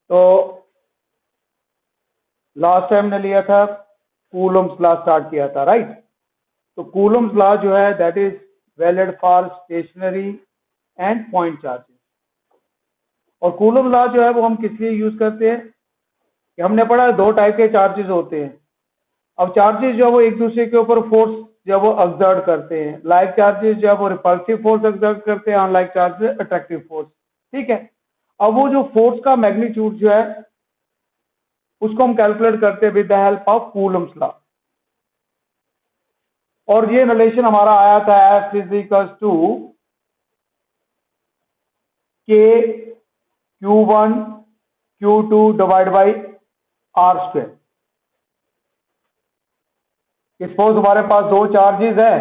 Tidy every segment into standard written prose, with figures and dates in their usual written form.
तो last time ने लिया था कूलम्स लॉ स्टार्ट किया था, राइट। तो कूलम्स लॉ जो है that is valid for stationary and point charges. और कूलम लॉ जो है वो हम किस लिए यूज करते हैं कि हमने पढ़ा दो टाइप के चार्जेस होते हैं। अब चार्जेस जो है वो एक दूसरे के ऊपर फोर्स जो है वो एक्सर्ट करते हैं। लाइक चार्जेस जो है वो रिपल्सिव फोर्स एक्सर्ट करते हैं, अनलाइक चार्जेस अट्रैक्टिव फोर्स, ठीक है। अब वो जो फोर्स का मैग्नीट्यूड जो है उसको हम कैलकुलेट करते हैं with the help of Coulomb's law. और ये रिलेशन हमारा आया था F is equals to K Q1 Q2 divide by R square. Suppose हमारे पास दो चार्जेस है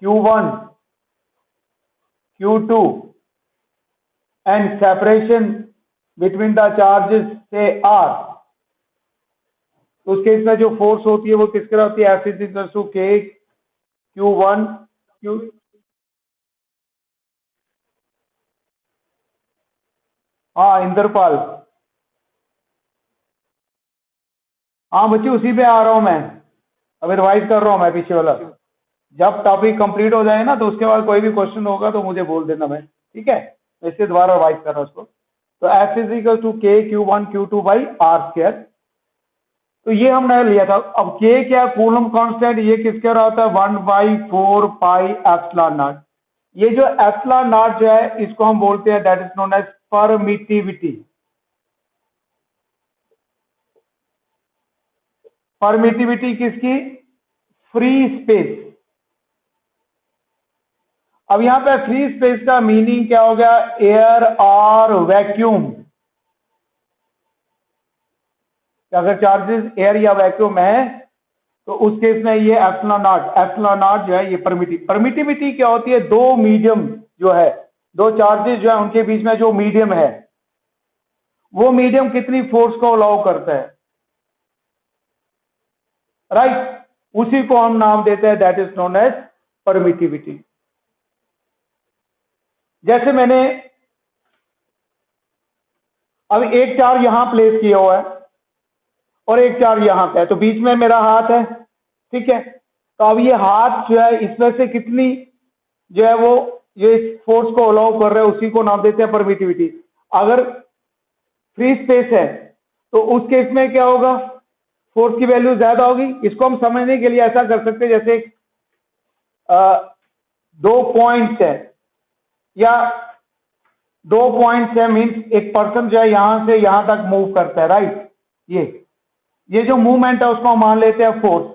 Q1 Q2 and separation between the charges से R। तो उस केस में जो फोर्स होती है वो किसके होती है? F is equal to K Q1 Q। हाँ इंद्रपाल, हाँ बच्चे उसी पे आ रहा हूं मैं, अभी रिवाइज कर रहा हूं मैं पीछे वाला। जब टॉपिक कंप्लीट हो जाए ना तो उसके बाद कोई भी क्वेश्चन होगा तो मुझे बोल देना मैं, ठीक है। इससे दोबारा रिवाइज कर रहा हूं उसको। तो F is equal to K Q1 Q2 by R square. तो ये हमने लिया था। अब K क्या? Coulomb constant. ये किसके रहा होता है? 1/4 पाई एप्सिलॉन नॉट। ये जो एप्सिलॉन नॉट जो है इसको हम बोलते हैं that is known as permittivity. Permittivity किसकी? Free space. अब यहां पे फ्री स्पेस का मीनिंग क्या हो गया? एयर और वैक्यूम। अगर चार्जेस एयर या वैक्यूम है तो उस केस में ये एप्सिलॉन नॉट जो है ये परमिटिविटी क्या होती है? दो मीडियम जो है, दो चार्जेस जो है उनके बीच में जो मीडियम है वो मीडियम कितनी फोर्स को अलाउ करता है, राइट। उसी को हम नाम देते हैं that is known as permittivity. जैसे मैंने अब एक चार्ज यहां प्लेस किया हुआ है और एक चार्ज यहां पे है, तो बीच में मेरा हाथ है, ठीक है। तो अब ये हाथ जो है इसमें से कितनी जो है वो ये फोर्स को अलाउ कर रहे हैं, उसी को नाम देते हैं परमिटिविटी। अगर फ्री स्पेस है तो उस केस में क्या होगा? फोर्स की वैल्यू ज्यादा होगी। इसको हम समझने के लिए ऐसा कर सकते हैं जैसे दो पॉइंट्स है या दो पॉइंट्स है, मीन्स एक पर्सन जो है यहां से यहां तक मूव करता है, राइट। ये जो मूवमेंट है उसको हम मान लेते हैं फोर्स।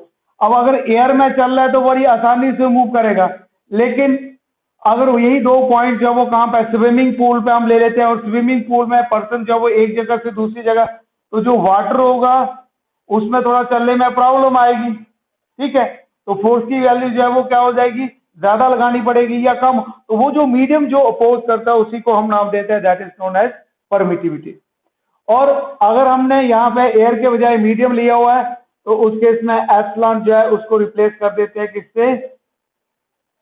अब अगर एयर में चल रहा है तो बड़ी आसानी से मूव करेगा, लेकिन अगर यही दो पॉइंट जो वो कहां पे? स्विमिंग पूल पे हम ले लेते हैं, और स्विमिंग पूल में पर्सन जो वो एक जगह से दूसरी जगह, तो जो वाटर होगा उसमें थोड़ा चलने में प्रॉब्लम आएगी, ठीक है। तो फोर्स की वैल्यू जो है वो क्या हो जाएगी? ज्यादा लगानी पड़ेगी या कम। तो वो जो मीडियम जो अपोज करता है उसी को हम नाम देते हैं that is known as permittivity. और अगर हमने यहाँ पे एयर के बजाय मीडियम लिया हुआ है तो उस केस में एप्सिलॉन जो है उसको रिप्लेस कर देते हैं किससे?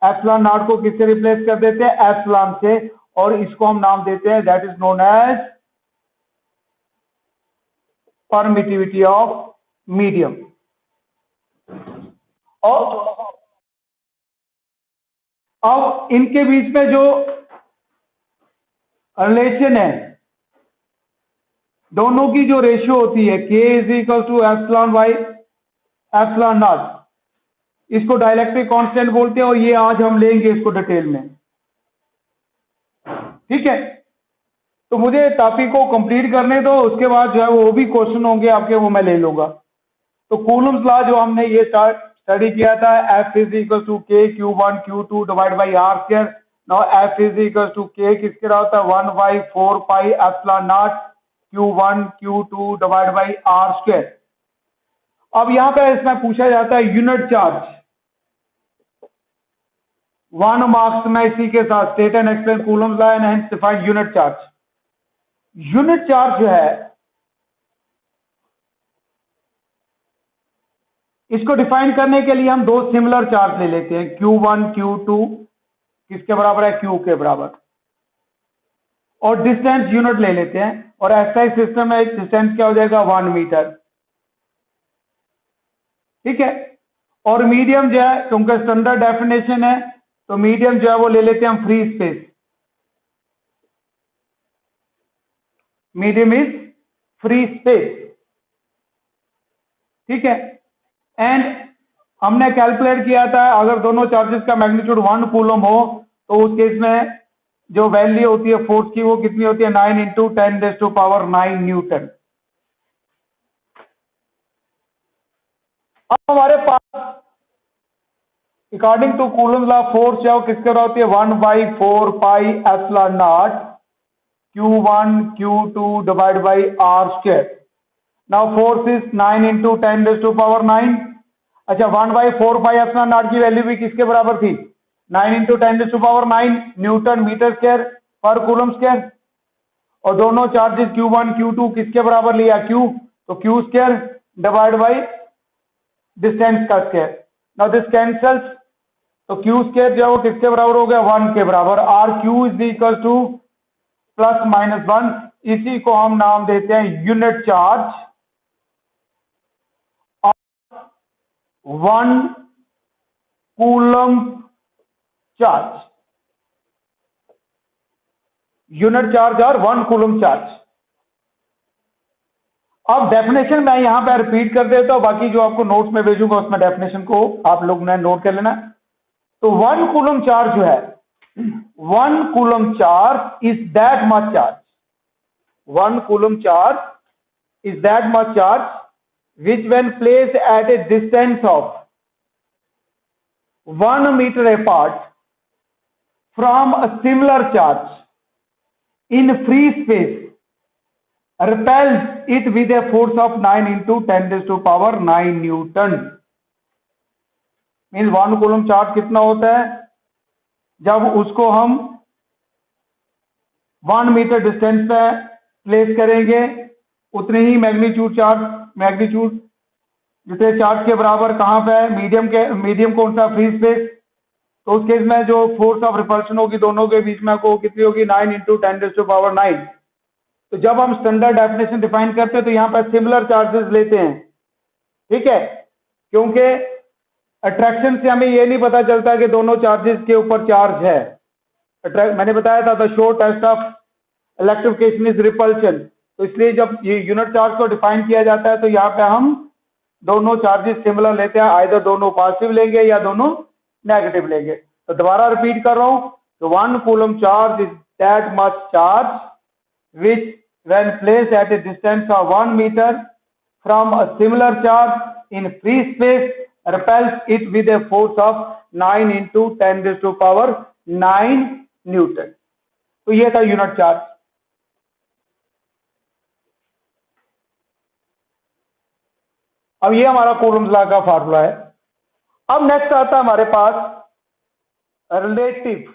एप्सिलॉन नॉट को किससे रिप्लेस कर देते हैं? एप्सिलॉन से। और इसको हम नाम देते हैं that is known as permittivity of medium. और अब इनके बीच में जो रिलेशन है, दोनों की जो रेशियो होती है K is equal to epsilon by epsilon not, इसको डाइलेक्ट्रिक कांस्टेंट बोलते हैं। और ये आज हम लेंगे इसको डिटेल में, ठीक है। तो मुझे टॉपिक को कंप्लीट करने दो, उसके बाद जो है वो भी क्वेश्चन होंगे आपके, वो मैं ले लूंगा। तो कूलम्स लॉ जो हमने ये स्टडी किया था, F is equal to K Q1 Q2 divide by R square. Now F is equal to K किसके रहा होता है? 1/4 pi epsilon not Q1 Q2 divide by R square. अब यहां पे इसमें पूछा जाता है यूनिट चार्ज, 1 मार्क्स में इसी के साथ state and explain Coulomb's law and hence define unit charge. Unit charge जो है इसको डिफाइन करने के लिए हम दो सिमिलर चार्ज ले लेते हैं, Q1 Q2 किसके बराबर है? Q के बराबर। और डिस्टेंस यूनिट ले लेते हैं, और SI सिस्टम में डिस्टेंस क्या हो जाएगा 1 मीटर, ठीक है। और मीडियम जो है, क्योंकि स्टैंडर्ड डेफिनेशन है, तो मीडियम जो है वो ले लेते हैं हम free space, medium is free space, ठीक है। एंड हमने कैलकुलेट किया था, अगर दोनों चार्जेस का मैग्नीट्यूड 1 कूलम हो तो उस केस में जो वैल्यू होती है फोर्स की वो कितनी होती है 9 इंटू 10⁹ न्यूटन। अब हमारे पास according to coulomb law force जो किसके बराबर होती है 1/4 pi epsilon not Q1 Q2 divide by R square. Now force is 9 into 10⁹ अच्छा 1/4 पाई एप्सिलॉन नॉट की वैल्यू भी किसके बराबर थी 9 into 10⁹ newton metre square per coulomb square. और दोनों चार्जेस Q1 Q2 किसके बराबर लिया Q, तो Q square divide by distance का स्क्वायर। नाउ दिस कैंसल्स, तो Q स्क्वायर जो है वो किसके बराबर हो गया 1 के बराबर। RQ इज इक्वल टू +-1, इसी को हम नाम देते हैं यूनिट चार्ज, और 1 कूलम चार्ज, यूनिट चार्ज और 1 कूलम चार्ज। अब डेफिनेशन मैं यहां पर रिपीट कर देता हूं, बाकी जो आपको नोट्स में भेजूंगा उसमें डेफिनेशन को आप लोग ने नोट कर लेना। तो 1 कूलम चार्ज जो है 1 coulomb charge is that much charge, 1 coulomb charge is that much charge which when placed at a distance of 1 meter apart from a similar charge in free space repels it with a force of 9 into 10⁹ Newton। Means 1 coulomb charge कितना होता है जब उसको हम 1 metre distance पे place करेंगे, उतने ही magnitude जितने चार्ज के बराबर कहां पे है मीडियम कौन सा फ्री स्पेस, तो उस केस में जो फोर्स ऑफ रिपल्शन होगी दोनों के बीच में को कितनी होगी 9 इंटू 10⁹ तो जब हम स्टैंडर्ड डेफिनेशन डिफाइन करते हैं तो यहां पर सिमिलर चार्जेस लेते हैं, ठीक है, क्योंकि अट्रैक्शन से हमें यह नहीं पता चलता कि दोनों चार्जेस के ऊपर चार्ज है। मैंने बताया था the sure test of electrification is repulsion, तो इसलिए जब ये यूनिट चार्ज को डिफाइन किया जाता है तो यहाँ पे हम दोनों चार्जेस सिमिलर लेते हैं, आइदर दोनों पॉजिटिव लेंगे या दोनों नेगेटिव लेंगे। तो दोबारा रिपीट कर रहा हूं, तो 1 coulomb charge is that much charge which when placed at a distance of 1 metre from a similar charge in free space repels it with a force of 9 into 10⁹ newton. तो ये था यूनिट चार्ज। अब ये हमारा coulomb law का formula है। अब next आता है हमारे पास रिलेटिव